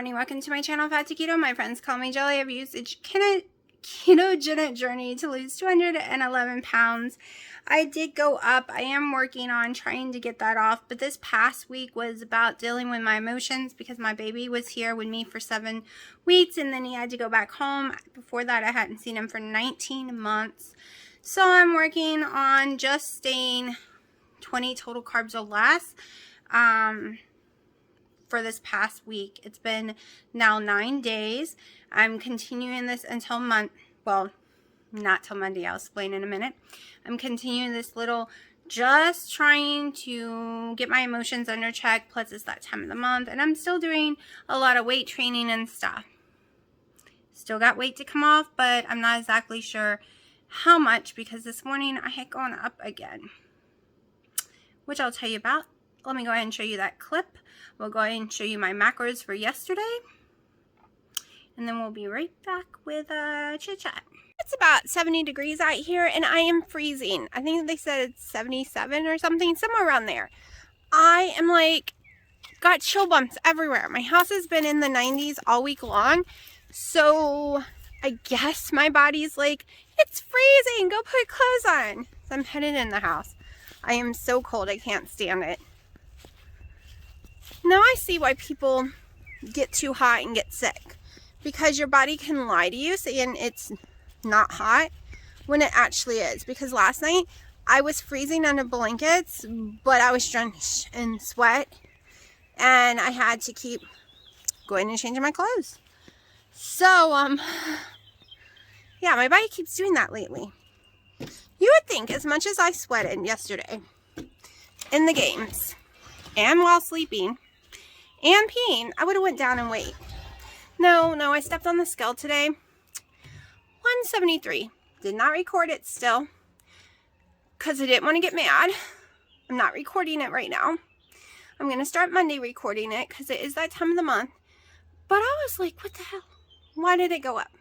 morning. Welcome to my channel, Fat to Keto. My friends call me Jelly. I've used a ketogenic journey to lose 211 pounds. I did go up. I am working on trying to get that off, but this past week was about dealing with my emotions because my baby was here with me for 7 weeks and then he had to go back home. Before that, I hadn't seen him for 19 months. So I'm working on just staying 20 total carbs or less. For this past week. It's been now 9 days. I'm continuing this until not till Monday. I'll explain in a minute. I'm continuing this little, just trying to get my emotions under check. Plus it's that time of the month and I'm still doing a lot of weight training and stuff. Still got weight to come off, but I'm not exactly sure how much because this morning I had gone up again, which I'll tell you about. Let me go ahead and show you that clip. We'll go ahead and show you my macros for yesterday. And then we'll be right back with a chit chat. It's about 70 degrees out here and I am freezing. I think they said it's 77 or something, somewhere around there. I am got chill bumps everywhere. My house has been in the 90s all week long. So I guess my body's like, it's freezing, go put clothes on. So I'm headed in the house. I am so cold, I can't stand it. Now I see why people get too hot and get sick. Because your body can lie to you saying it's not hot when it actually is. Because last night I was freezing under blankets, but I was drenched in sweat. And I had to keep going and changing my clothes. So, yeah, my body keeps doing that lately. You would think as much as I sweated yesterday in the games and while sleeping and peeing, I would have went down in weight. No, I stepped on the scale today. 173. Did not record it still because I didn't want to get mad. I'm not recording it right now. I'm going to start Monday recording it because it is that time of the month. But I was like, what the hell? Why did it go up?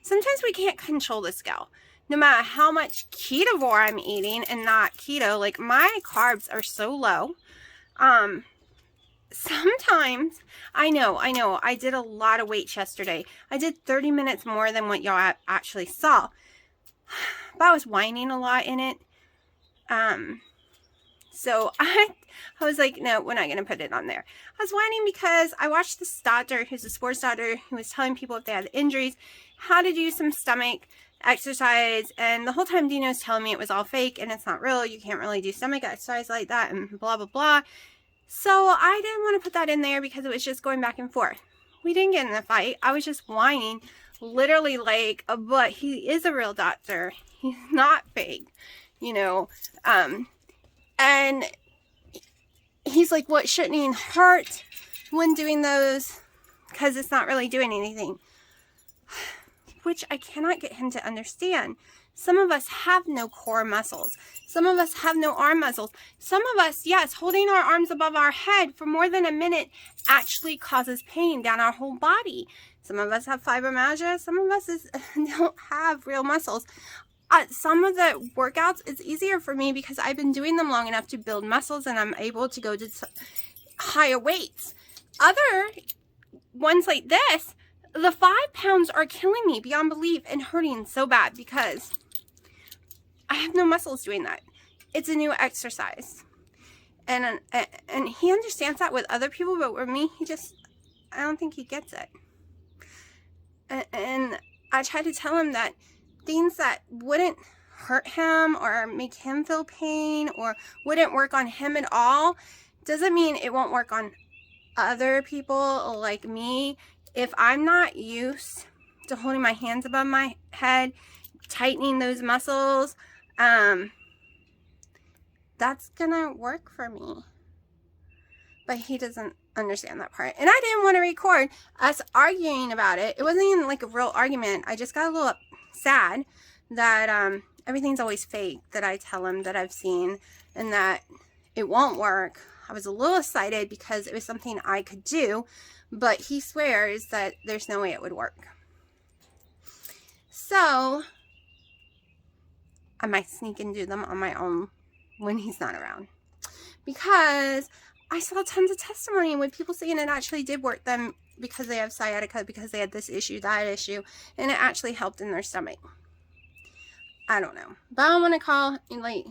Sometimes we can't control the scale. No matter how much ketovore I'm eating and not keto, like my carbs are so low. Sometimes, I know, I did a lot of weights yesterday. I did 30 minutes more than what y'all actually saw. But I was whining a lot in it. So I was like, no, we're not going to put it on there. I was whining because I watched this doctor, who's a sports doctor, who was telling people if they had injuries, how to do some stomach exercise. And the whole time Dino's telling me it was all fake and it's not real. You can't really do stomach exercise like that and blah, blah, blah. So I didn't want to put that in there because it was just going back and forth. We didn't get in a fight. I was just whining, literally like, but he is a real doctor. He's not fake, you know. And he's like, what, shouldn't he hurt when doing those? Because it's not really doing anything. Which I cannot get him to understand. Some of us have no core muscles. Some of us have no arm muscles. Some of us, yes, holding our arms above our head for more than a minute actually causes pain down our whole body. Some of us have fibromyalgia. Some of us don't have real muscles. Some of the workouts, it's easier for me because I've been doing them long enough to build muscles and I'm able to go to higher weights. Other ones like this, the 5 pounds are killing me beyond belief and hurting so bad because I have no muscles doing that. It's a new exercise. And he understands that with other people, but with me, I don't think he gets it. And I try to tell him that things that wouldn't hurt him or make him feel pain or wouldn't work on him at all doesn't mean it won't work on other people like me. If I'm not used to holding my hands above my head, tightening those muscles, that's gonna work for me. But he doesn't understand that part. And I didn't want to record us arguing about it. It wasn't even like a real argument. I just got a little sad that everything's always fake that I tell him that I've seen and that it won't work. I was a little excited because it was something I could do, but he swears that there's no way it would work. So I might sneak and do them on my own when he's not around. Because I saw tons of testimony with people saying it actually did work them because they have sciatica, because they had this issue, that issue, and it actually helped in their stomach. I don't know. But I don't want to call, like,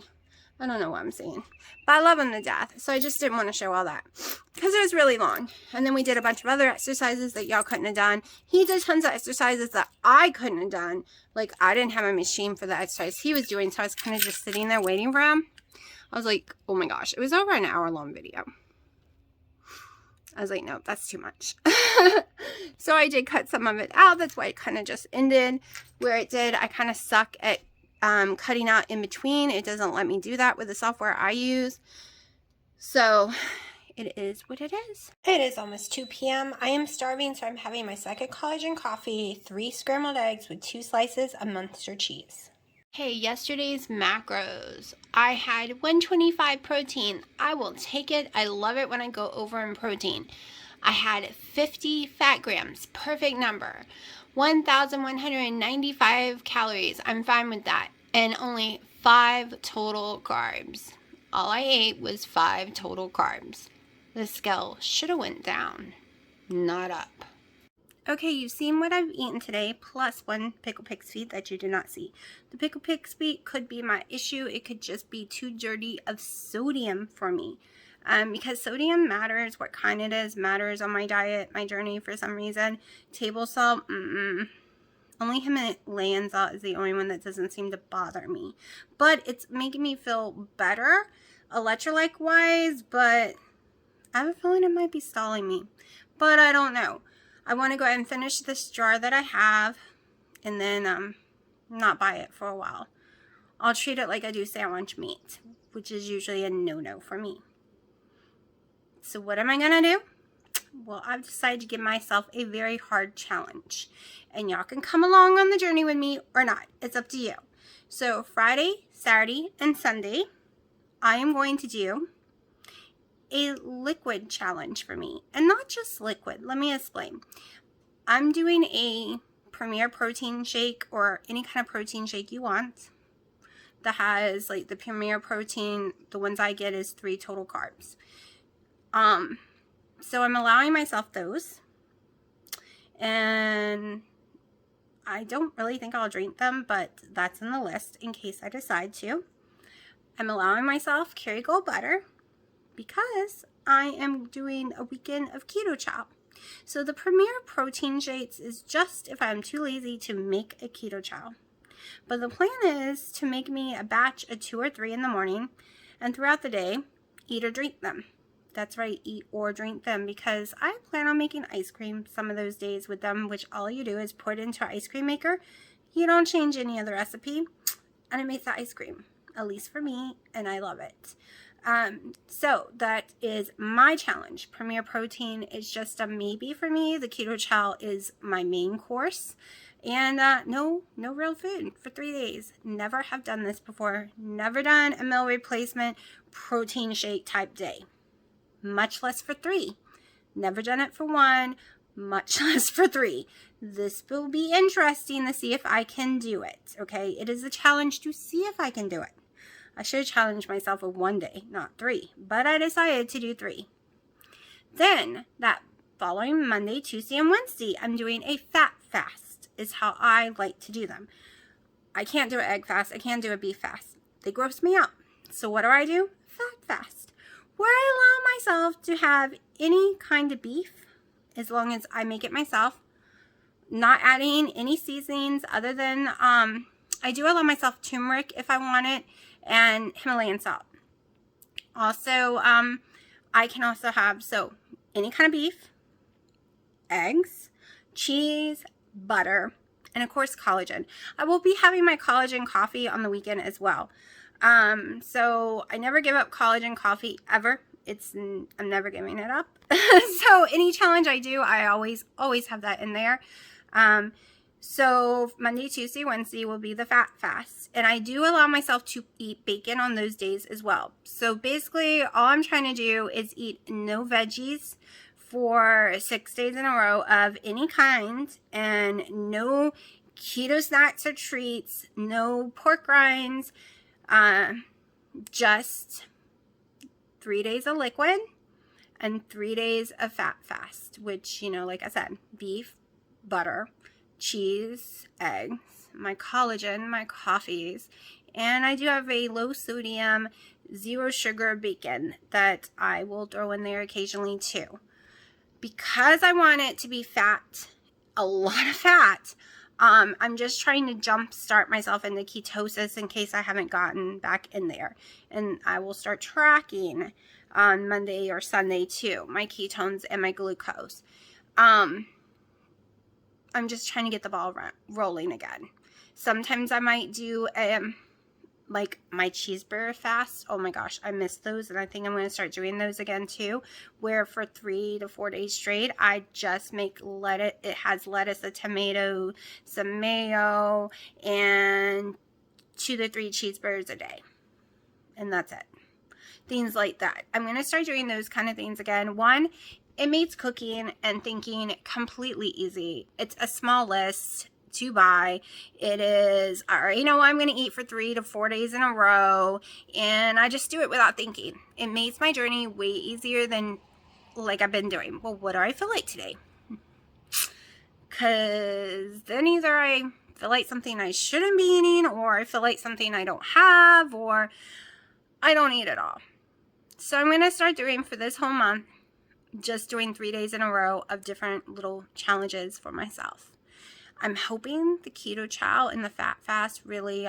I don't know what I'm saying. But I love him to death. So I just didn't want to show all that. Because it was really long. And then we did a bunch of other exercises that y'all couldn't have done. He did tons of exercises that I couldn't have done. Like, I didn't have a machine for the exercise he was doing. So I was kind of just sitting there waiting for him. I was like, oh my gosh. It was over an hour-long video. I was like, no, that's too much. So I did cut some of it out. That's why it kind of just ended where it did. I kind of suck at cutting out in between. It doesn't let me do that with the software I use. So it is what it is. It is almost 2 p.m. I am starving, so I'm having my second collagen coffee, 3 scrambled eggs with 2 slices of Munster cheese. Hey, yesterday's macros. I had 125 protein. I will take it. I love it when I go over in protein. I had 50 fat grams, perfect number. 1,195 calories. I'm fine with that. And only 5 total carbs. All I ate was 5 total carbs. The scale should have went down, not up. Okay, you've seen what I've eaten today, plus 1 Pickle Pig's feet that you did not see. The Pickle Pig's feet could be my issue. It could just be too dirty of sodium for me. Because sodium matters, what kind it is matters on my diet, my journey for some reason. Table salt, only Himalayan salt is the only one that doesn't seem to bother me. But it's making me feel better, electrolyte wise, but I have a feeling it might be stalling me. But I don't know. I want to go ahead and finish this jar that I have, and then not buy it for a while. I'll treat it like I do sandwich meat, which is usually a no-no for me. So what am I going to do? Well, I've decided to give myself a very hard challenge. And y'all can come along on the journey with me or not. It's up to you. So Friday, Saturday, and Sunday, I am going to do a liquid challenge for me. And not just liquid. Let me explain. I'm doing a Premier protein shake, or any kind of protein shake you want, that has like the Premier protein. The ones I get is 3 total carbs. So I'm allowing myself those, and I don't really think I'll drink them, but that's in the list in case I decide to. I'm allowing myself Kerrygold butter because I am doing a weekend of keto chow. So the Premier protein shakes is just if I'm too lazy to make a keto chow. But the plan is to make me a batch of 2 or 3 in the morning, and throughout the day, eat or drink them. That's right, eat or drink them, because I plan on making ice cream some of those days with them, which all you do is pour it into an ice cream maker. You don't change any of the recipe, and it makes the ice cream, at least for me, and I love it. So that is my challenge. Premier protein is just a maybe for me. The keto chow is my main course. And no real food for 3 days. Never have done this before. Never done a meal replacement protein shake type day. Much less for 3. Never done it for 1, much less for 3. This will be interesting to see if I can do it, okay? It is a challenge to see if I can do it. I should have challenged myself with 1 day, not 3, but I decided to do 3. Then, that following Monday, Tuesday, and Wednesday, I'm doing a fat fast, is how I like to do them. I can't do an egg fast, I can't do a beef fast. They gross me out. So what do? Fat fast. Where I allow myself to have any kind of beef, as long as I make it myself, not adding any seasonings other than, I do allow myself turmeric if I want it, and Himalayan salt. Also, I can also have, so, any kind of beef, eggs, cheese, butter, and of course collagen. I will be having my collagen coffee on the weekend as well. So I never give up collagen coffee ever. I'm never giving it up. So any challenge I do, I always have that in there. So Monday, Tuesday, Wednesday will be the fat fast. And I do allow myself to eat bacon on those days as well. So basically all I'm trying to do is eat no veggies for 6 days in a row of any kind, and no keto snacks or treats, no pork rinds, just 3 days of liquid, and 3 days of fat fast, which, like I said, beef, butter, cheese, eggs, my collagen, my coffees, and I do have a low sodium, 0 sugar bacon that I will throw in there occasionally too. Because I want it to be fat, a lot of fat, I'm just trying to jumpstart myself into ketosis in case I haven't gotten back in there. And I will start tracking on Monday or Sunday too, my ketones and my glucose. I'm just trying to get the ball rolling again. Sometimes I might do like my cheeseburger fast. Oh my gosh, I miss those, and I think I'm going to start doing those again too, where for 3 to 4 days straight I just make lettuce. It has lettuce, a tomato, some mayo, and 2 to 3 cheeseburgers a day, and that's it. Things like that. I'm going to start doing those kind of things again. One, it makes cooking and thinking completely easy. It's a small list to buy. It is, I already know what I'm going to eat for 3 to 4 days in a row, and I just do it without thinking. It makes my journey way easier than like I've been doing. Well, what do I feel like today? Because then either I feel like something I shouldn't be eating, or I feel like something I don't have, or I don't eat at all. So I'm going to start doing for this whole month, just doing 3 days in a row of different little challenges for myself. I'm hoping the keto chow and the fat fast really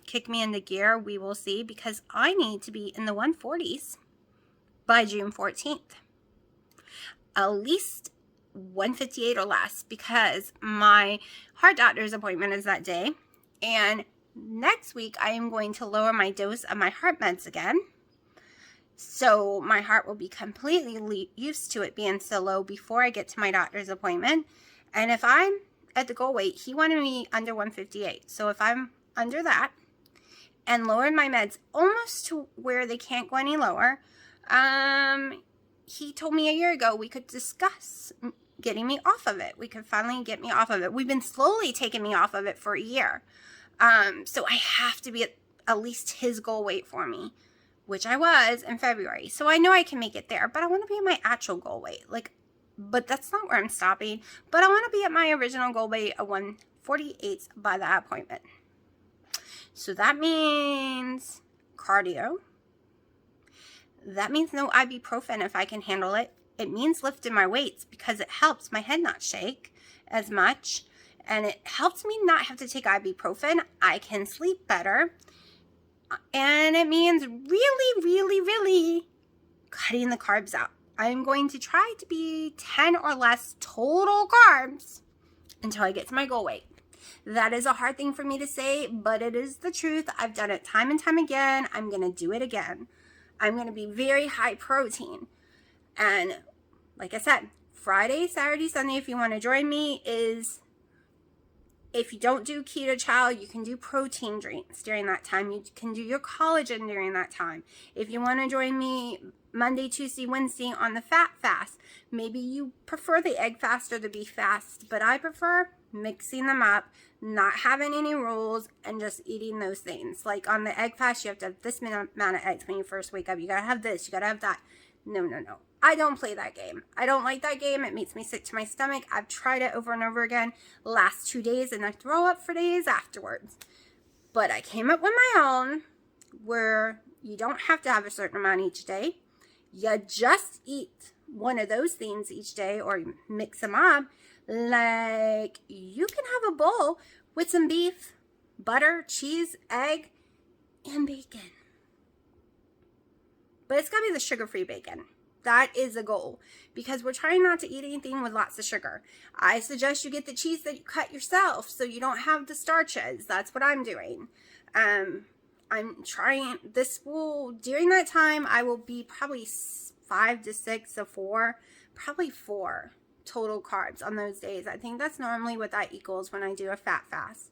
kick me into gear. We will see, because I need to be in the 140s by June 14th. At least 158 or less, because my heart doctor's appointment is that day. And next week I am going to lower my dose of my heart meds again. So my heart will be completely used to it being so low before I get to my doctor's appointment. And if I'm at the goal weight, he wanted me under 158. So if I'm under that and lowered my meds almost to where they can't go any lower, he told me a year ago we could discuss getting me off of it. We could finally get me off of it. We've been slowly taking me off of it for a year. So I have to be at least his goal weight for me, which I was in February. So I know I can make it there, but I want to be at my actual goal weight. But that's not where I'm stopping. But I want to be at my original goal weight of 148 by that appointment. So that means cardio. That means no ibuprofen if I can handle it. It means lifting my weights, because it helps my head not shake as much. And it helps me not have to take ibuprofen. I can sleep better. And it means really, really, really cutting the carbs out. I'm going to try to be 10 or less total carbs until I get to my goal weight. That is a hard thing for me to say, but it is the truth. I've done it time and time again. I'm going to do it again. I'm going to be very high protein. And like I said, Friday, Saturday, Sunday, if you want to join me, is if you don't do keto chow, you can do protein drinks during that time. You can do your collagen during that time. If you want to join me Monday, Tuesday, Wednesday on the fat fast, maybe you prefer the egg fast or the beef fast, but I prefer mixing them up, not having any rules, and just eating those things. Like on the egg fast, you have to have this amount of eggs when you first wake up. You gotta have this, you gotta have that. No. I don't play that game. I don't like that game. It makes me sick to my stomach. I've tried it over and over again the last 2 days, and I throw up for days afterwards. But I came up with my own, where you don't have to have a certain amount each day. You just eat one of those things each day, or you mix them up. Like, you can have a bowl with some beef, butter, cheese, egg, and bacon. But it's got to be the sugar-free bacon. That is a goal, because we're trying not to eat anything with lots of sugar. I suggest you get the cheese that you cut yourself so you don't have the starches. That's what I'm doing. I'm trying, during that time, I will be probably 5 to 6 or 4, probably 4 total carbs on those days. I think that's normally what that equals when I do a fat fast.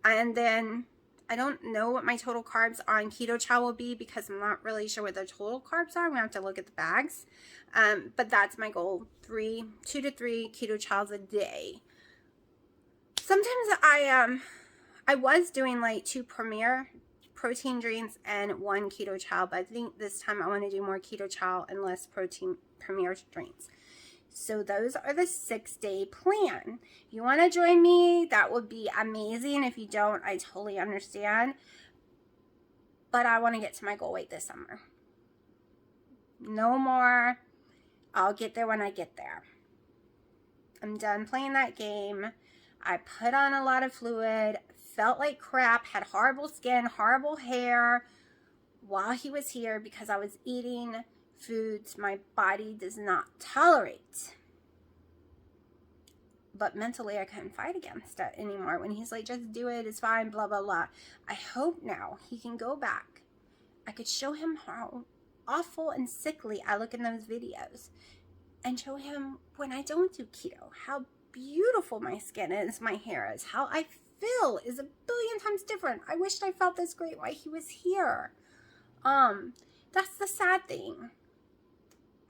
And then I don't know what my total carbs on keto chow will be, because I'm not really sure what the total carbs are. I'm gonna have to look at the bags. But that's my goal, 2 to 3 keto chows a day. Sometimes I was doing like 2 premier protein drinks and 1 keto chow, but I think this time I want to do more keto chow and less protein premier drinks. So those are the 6-day plan. If you want to join me, that would be amazing. If you don't, I totally understand. But I want to get to my goal weight this summer. No more. I'll get there when I get there. I'm done playing that game. I put on a lot of fluid, felt like crap, had horrible skin, horrible hair while he was here because I was eating foods my body does not tolerate. But mentally, I couldn't fight against it anymore. When he's like, just do it, it's fine, blah, blah, blah. I hope now he can go back. I could show him how awful and sickly I look in those videos. And show him when I don't do keto, how beautiful my skin is, my hair is, how I feel is a billion times different. I wished I felt this great while he was here. That's the sad thing.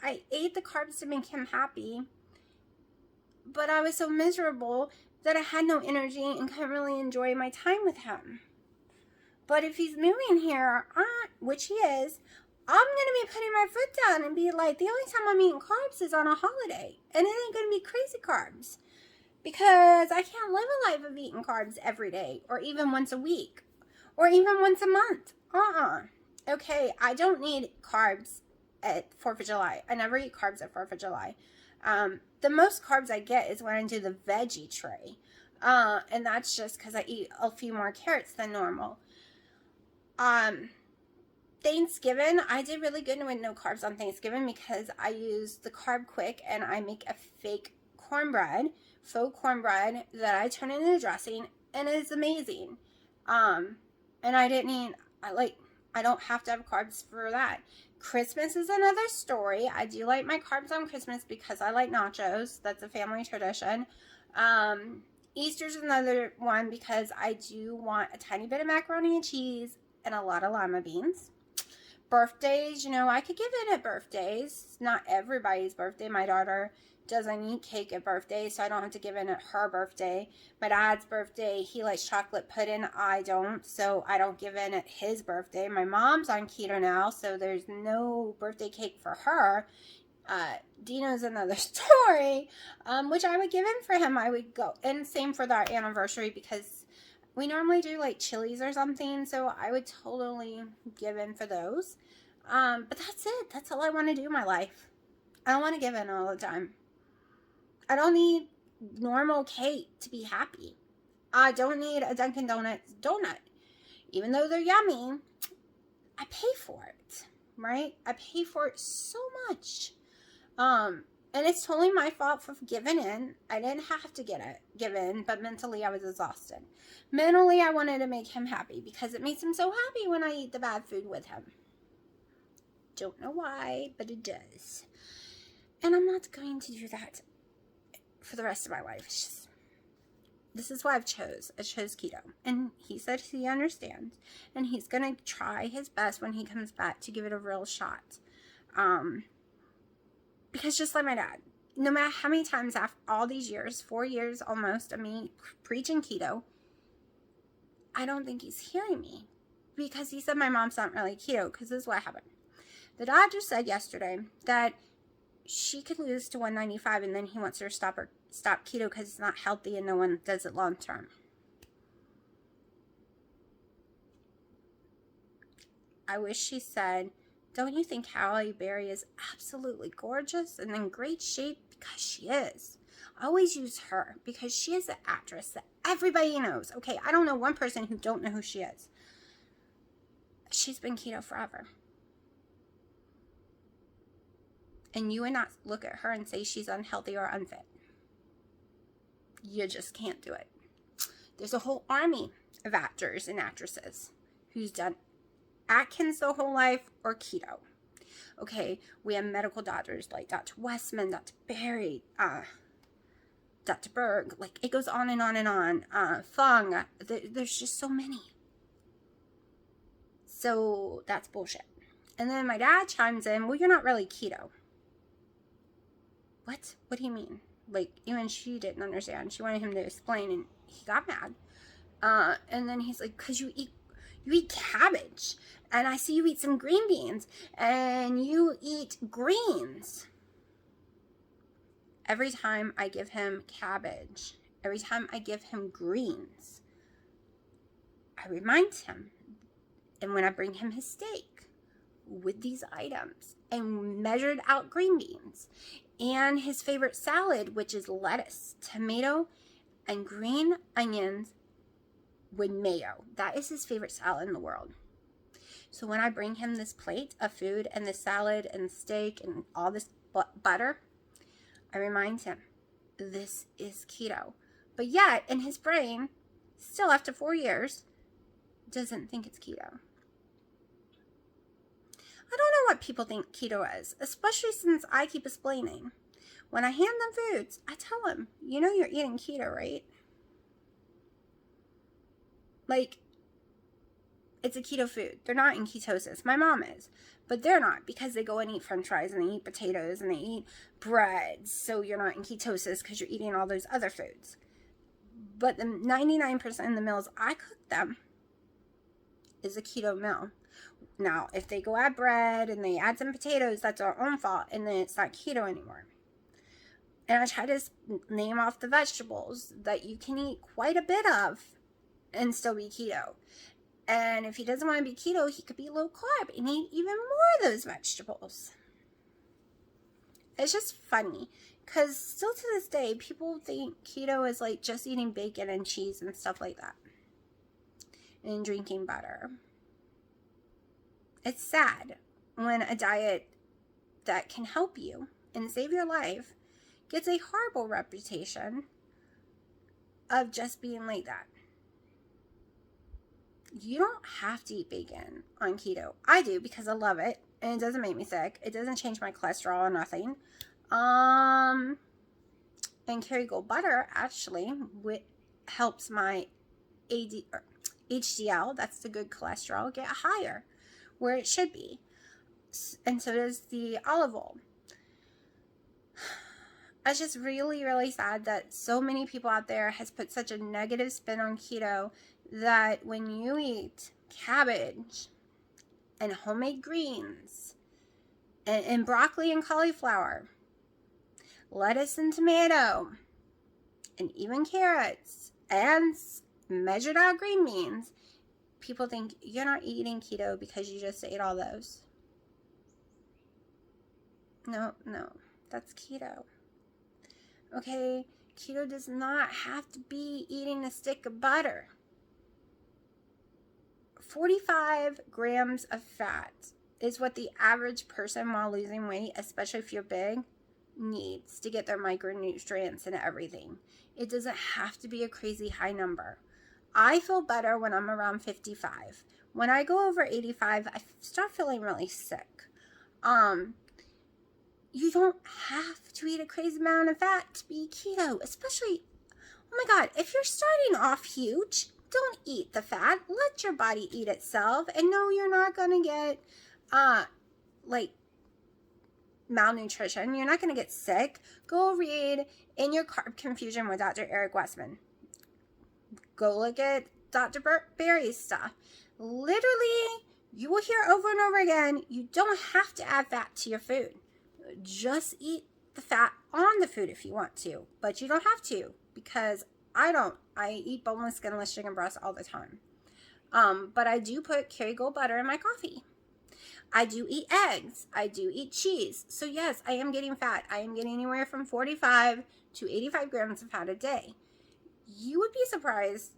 I ate the carbs to make him happy, but I was so miserable that I had no energy and couldn't really enjoy my time with him. But if he's moving here, which he is, I'm going to be putting my foot down and be like, the only time I'm eating carbs is on a holiday. And it ain't going to be crazy carbs. Because I can't live a life of eating carbs every day. Or even once a week. Or even once a month. Okay, I don't need carbs at 4th of July. I never eat carbs at 4th of July. The most carbs I get is when I do the veggie tray. And that's just because I eat a few more carrots than normal. Thanksgiving, I did really good with no carbs on Thanksgiving because I use the Carb Quick and I make a fake cornbread, faux cornbread that I turn into dressing, and it's amazing. And I don't have to have carbs for that. Christmas is another story. I do like my carbs on Christmas because I like nachos. That's a family tradition. Easter's another one because I do want a tiny bit of macaroni and cheese and a lot of lima beans. Birthdays, I could give in at birthdays. Not everybody's birthday. My daughter doesn't eat cake at birthdays, so I don't have to give in at her birthday. My dad's birthday, he likes chocolate pudding. I don't, so I don't give in at his birthday. My mom's on keto now, so there's no birthday cake for her. Dino's another story, which I would give in for him. I would go, and same for our anniversary because we normally do like Chili's or something, so I would totally give in for those. But that's it. That's all I want to do in my life. I don't want to give in all the time. I don't need normal cake to be happy. I don't need a Dunkin' Donuts donut. Even though they're yummy, I pay for it, right? I pay for it so much. And it's totally my fault for giving in. I didn't have to give in, but mentally I was exhausted. Mentally, I wanted to make him happy because it makes him so happy when I eat the bad food with him. Don't know why, but it does. And I'm not going to do that for the rest of my life. It's just, this is what I chose keto. And he said he understands. And he's going to try his best when he comes back to give it a real shot. Because just like my dad, no matter how many times after all these years, 4 years almost of me preaching keto, I don't think he's hearing me. Because he said my mom's not really keto, because this is what happened. The doctor said yesterday that she could lose to 195 and then he wants her to stop keto because it's not healthy and no one does it long term. I wish she said, don't you think Halle Berry is absolutely gorgeous and in great shape? Because she is. I always use her because she is an actress that everybody knows. Okay, I don't know one person who don't know who she is. She's been keto forever. And you would not look at her and say she's unhealthy or unfit. You just can't do it. There's a whole army of actors and actresses who's done Atkins their whole life or keto. Okay, we have medical doctors like Dr. Westman, Dr. Berry, Dr. Berg. Like, it goes on and on and on. Fung. There's just so many. So, that's bullshit. And then my dad chimes in, well, you're not really keto. What? What do you mean? Like, even she didn't understand. She wanted him to explain, and he got mad. And then he's like, because you You eat cabbage, and I see you eat some green beans, and you eat greens. Every time I give him cabbage, every time I give him greens, I remind him. And when I bring him his steak with these items and measured out green beans and his favorite salad, which is lettuce, tomato, and green onions with mayo. That is his favorite salad in the world. So when I bring him this plate of food and the salad and the steak and all this butter, I remind him, this is keto. But yet, in his brain, still after 4 years, doesn't think it's keto. I don't know what people think keto is, especially since I keep explaining. When I hand them foods, I tell them, you know you're eating keto, right? Like, it's a keto food. They're not in ketosis. My mom is. But they're not, because they go and eat french fries and they eat potatoes and they eat bread. So you're not in ketosis because you're eating all those other foods. But the 99% of the meals I cook them is a keto meal. Now, if they go add bread and they add some potatoes, that's our own fault, and then it's not keto anymore. And I try to name off the vegetables that you can eat quite a bit of and still be keto. And if he doesn't want to be keto, he could be low carb and eat even more of those vegetables. It's just funny, because still to this day, people think keto is like just eating bacon and cheese and stuff like that, and drinking butter. It's sad when a diet that can help you and save your life gets a horrible reputation of just being like that. You don't have to eat bacon on keto. I do because I love it, and it doesn't make me sick. It doesn't change my cholesterol or nothing. And Kerrygold butter actually helps my HDL, that's the good cholesterol, get higher where it should be. And so does the olive oil. It's just really, really sad that so many people out there has put such a negative spin on keto, that when you eat cabbage and homemade greens and broccoli and cauliflower, lettuce and tomato, and even carrots and measured out green beans, people think you're not eating keto because you just ate all those. No, that's keto. Okay, keto does not have to be eating a stick of butter. 45 grams of fat is what the average person while losing weight, especially if you're big, needs to get their micronutrients and everything. It doesn't have to be a crazy high number. I feel better when I'm around 55. When I go over 85, I start feeling really sick. You don't have to eat a crazy amount of fat to be keto, especially, oh my God, if you're starting off huge, don't eat the fat. Let your body eat itself. And no, you're not going to get, malnutrition. You're not going to get sick. Go read In Your Carb Confusion with Dr. Eric Westman. Go look at Dr. Berry's stuff. Literally, you will hear over and over again, you don't have to add fat to your food. Just eat the fat on the food if you want to, but you don't have to, because I don't. I eat boneless, skinless chicken breast all the time. But I do put Kerrygold butter in my coffee. I do eat eggs. I do eat cheese. So yes, I am getting fat. I am getting anywhere from 45 to 85 grams of fat a day. You would be surprised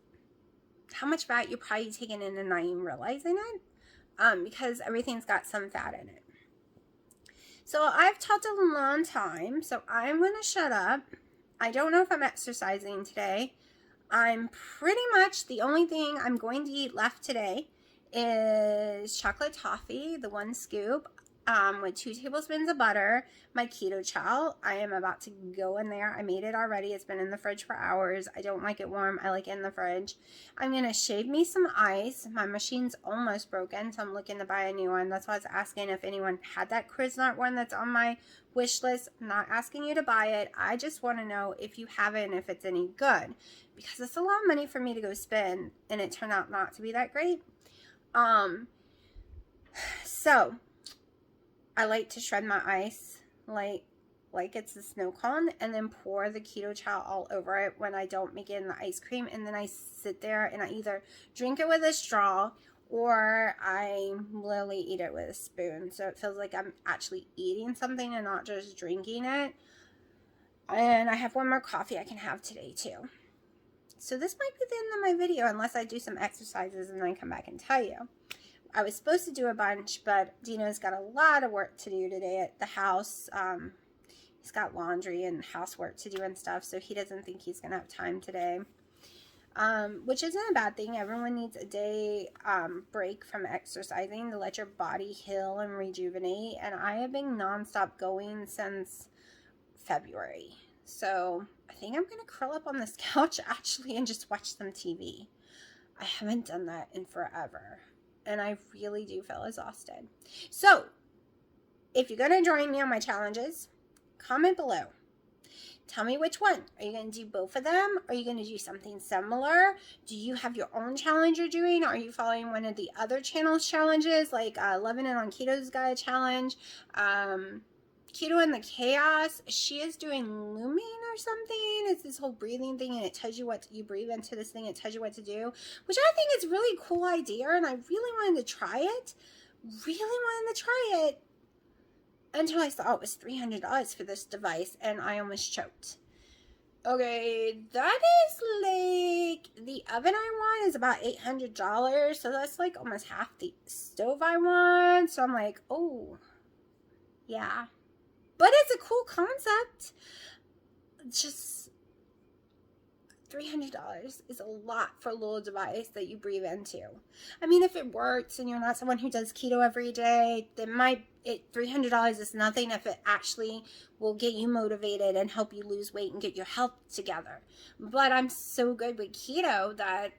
how much fat you're probably taking in and not even realizing it, because everything's got some fat in it. So I've talked a long time, so I'm going to shut up. I don't know if I'm exercising today. I'm pretty much, the only thing I'm going to eat left today is chocolate toffee, the 1 scoop, with 2 tablespoons of butter, my keto chow. I am about to go in there. I made it already. It's been in the fridge for hours. I don't like it warm. I like it in the fridge. I'm going to shave me some ice. My machine's almost broken, so I'm looking to buy a new one. That's why I was asking if anyone had that Cuisinart one that's on my wish list. I'm not asking you to buy it. I just want to know if you have it and if it's any good, because it's a lot of money for me to go spend, and it turned out not to be that great. So I like to shred my ice like it's a snow cone, and then pour the keto chow all over it when I don't make it in the ice cream. And then I sit there and I either drink it with a straw or I literally eat it with a spoon. So it feels like I'm actually eating something and not just drinking it. And I have one more coffee I can have today too. So this might be the end of my video unless I do some exercises and then come back and tell you. I was supposed to do a bunch, but Dino's got a lot of work to do today at the house. He's got laundry and housework to do and stuff, so he doesn't think he's going to have time today, which isn't a bad thing. Everyone needs a day break from exercising to let your body heal and rejuvenate, and I have been nonstop going since February. So I think I'm going to curl up on this couch actually and just watch some TV. I haven't done that in forever, and I really do feel exhausted. So if you're going to join me on my challenges, comment below. Tell me which one. Are you going to do both of them? Are you going to do something similar? Do you have your own challenge you're doing? Are you following one of the other channel's challenges, like Loving It on Keto's got a challenge? Keto in the Chaos, she is doing looming or something. It's this whole breathing thing, and it tells you what you breathe into this thing. It tells you what to do, which I think is a really cool idea, and I really wanted to try it. Until I saw it was $300 for this device, and I almost choked. Okay, that is like, the oven I want is about $800, so that's like almost half the stove I want. So I'm like, oh, yeah. But it's a cool concept. Just $300 is a lot for a little device that you breathe into. I mean, if it works and you're not someone who does keto every day, then $300 is nothing if it actually will get you motivated and help you lose weight and get your health together. But I'm so good with keto that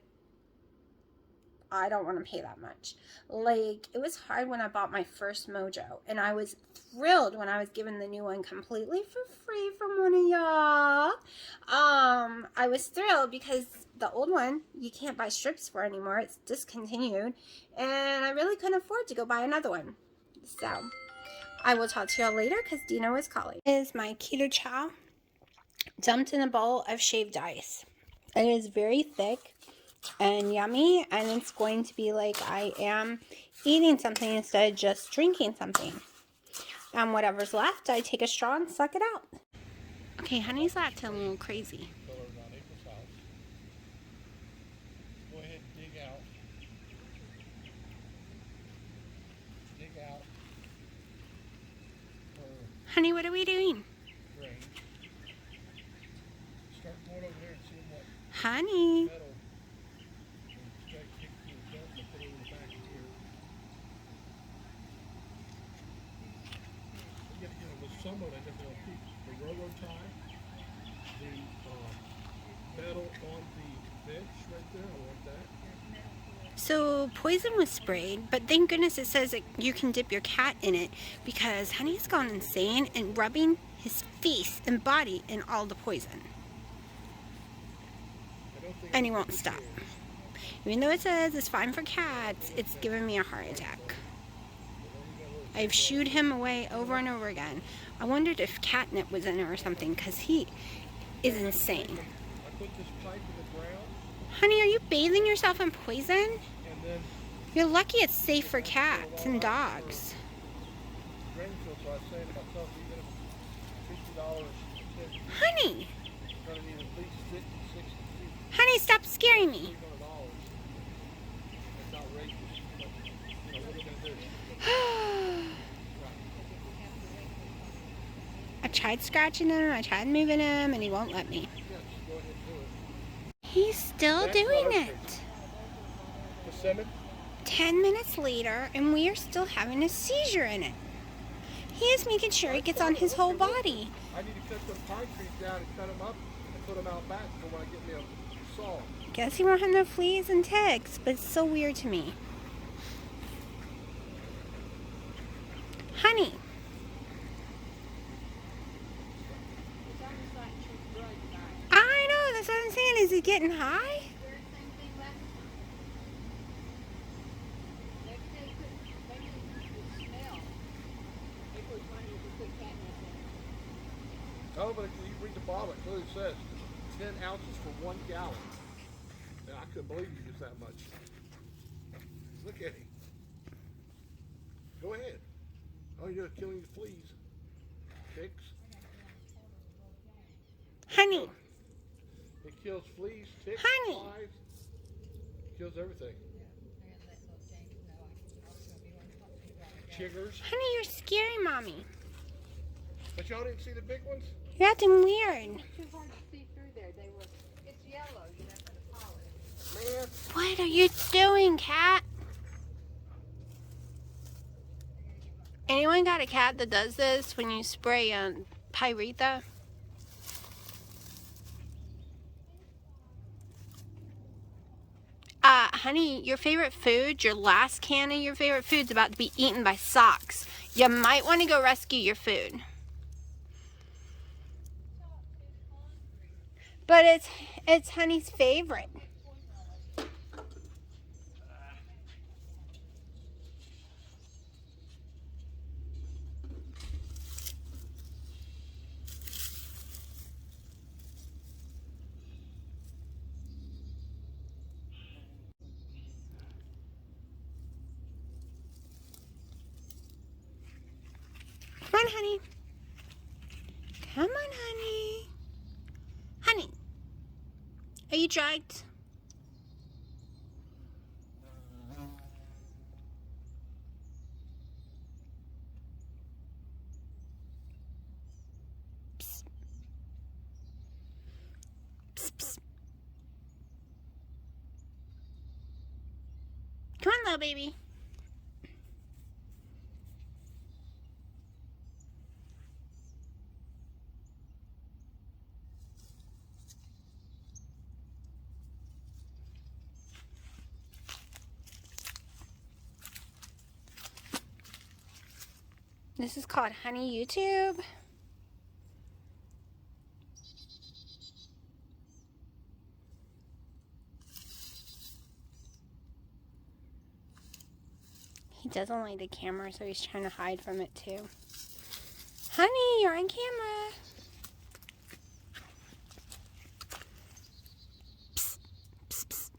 I don't want to pay that much. Like, it was hard when I bought my first Mojo, and I was thrilled when I was given the new one completely for free from one of y'all. I was thrilled because the old one you can't buy strips for anymore. It's discontinued, and I really couldn't afford to go buy another one. So I will talk to y'all later because Dino is calling. This is my keto chow dumped in a bowl of shaved ice. It is very thick and yummy, and it's going to be like I am eating something instead of just drinking something. And whatever's left, I take a straw and suck it out. Okay, Honey's acting a little crazy. Go ahead and dig out. Dig out. Honey, what are we doing? Grain. Start going over there and see what Honey. metal. Straight kick through the belt and put it in the back of here. You gotta get it with some of that different pieces. The railroad tie, the metal on the bench right there. I want that. So poison was sprayed, but thank goodness it says that you can dip your cat in it, because Honey's gone insane and rubbing his face and body in all the poison. And he won't stop. Even though it says it's fine for cats, it's giving me a heart attack. I've shooed him away over and over again. I wondered if catnip was in it or something, because he is insane. I put this pipe in the ground. Honey, are you bathing yourself in poison? And then You're lucky it's safe for cats and dogs. drain filter, so I was saying to myself, even if $50 Honey! you're gonna need at least 50, 60 feet, Honey, stop scaring me. $300. That's outrageous. But, what are you gonna do? I tried scratching him, I tried moving him, and he won't let me. Yeah, just go ahead and do it. He's still That's doing not it. Persimmon? 10 minutes later, and we are still having a seizure in it. He is making sure it gets on his whole body. I need to cut some pine trees down and cut them up and put them out back for when I get me a saw. Guess he won't have no fleas and ticks, but it's so weird to me. Honey. I know, that's what I'm saying. Is he getting high? Oh, but you read the bottle, it clearly says 10 ounces for 1 gallon. And I couldn't believe you used that much. Look at him. Go ahead. Oh, you're killing the fleas. Ticks. Honey. It kills fleas, ticks, Honey. flies. It kills everything. Chiggers. Honey, you're scary, Mommy. But y'all didn't see the big ones? You're acting weird. It's too hard to see through there. It's yellow, you know, for the polish. Man. What are you doing, cat? Anyone got a cat that does this when you spray pyrethrum? Honey, your favorite food, your last can of your favorite food's about to be eaten by socks. You might want to go rescue your food. But it's Honey's favorite. Come on, Honey. Come on, Honey. Honey, are you drugged? Psst. Psst, psst. Come on, little baby. This is called Honey YouTube. He doesn't like the camera, so he's trying to hide from it too. Honey, you're on camera. Psst, psst, psst.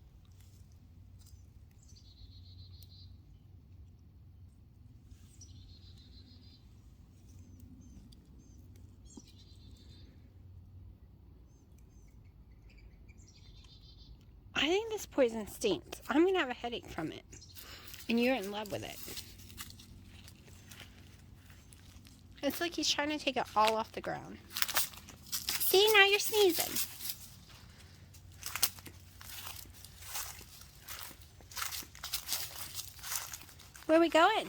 I think this poison stinks. I'm going to have a headache from it. And you're in love with it. It's like he's trying to take it all off the ground. See, now you're sneezing. Where are we going?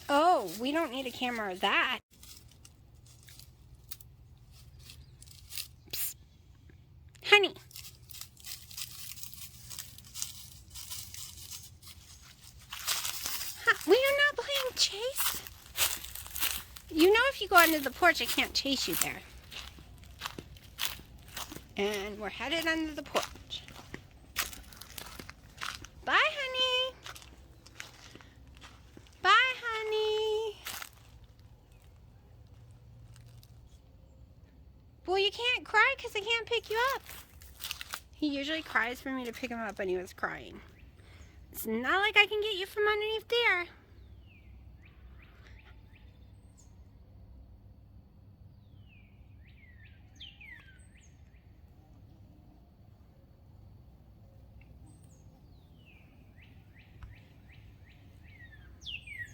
Oh, we don't need a camera of that. Psst. Honey. We are not playing chase. You know if you go under the porch, I can't chase you there. And we're headed under the porch. Bye, honey. Bye, honey. Well, you can't cry because I can't pick you up. He usually cries for me to pick him up, and he was crying. It's not like I can get you from underneath there.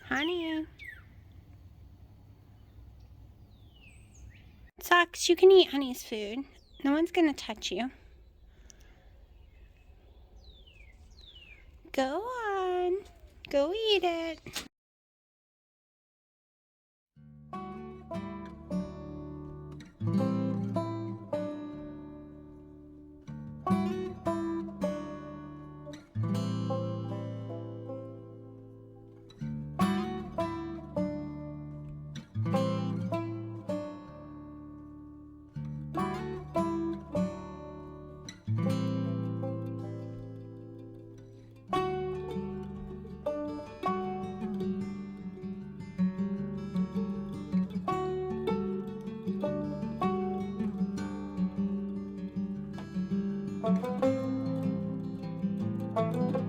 Honey. Socks, you can eat Honey's food. No one's gonna touch you. Go on. Go eat it. bye.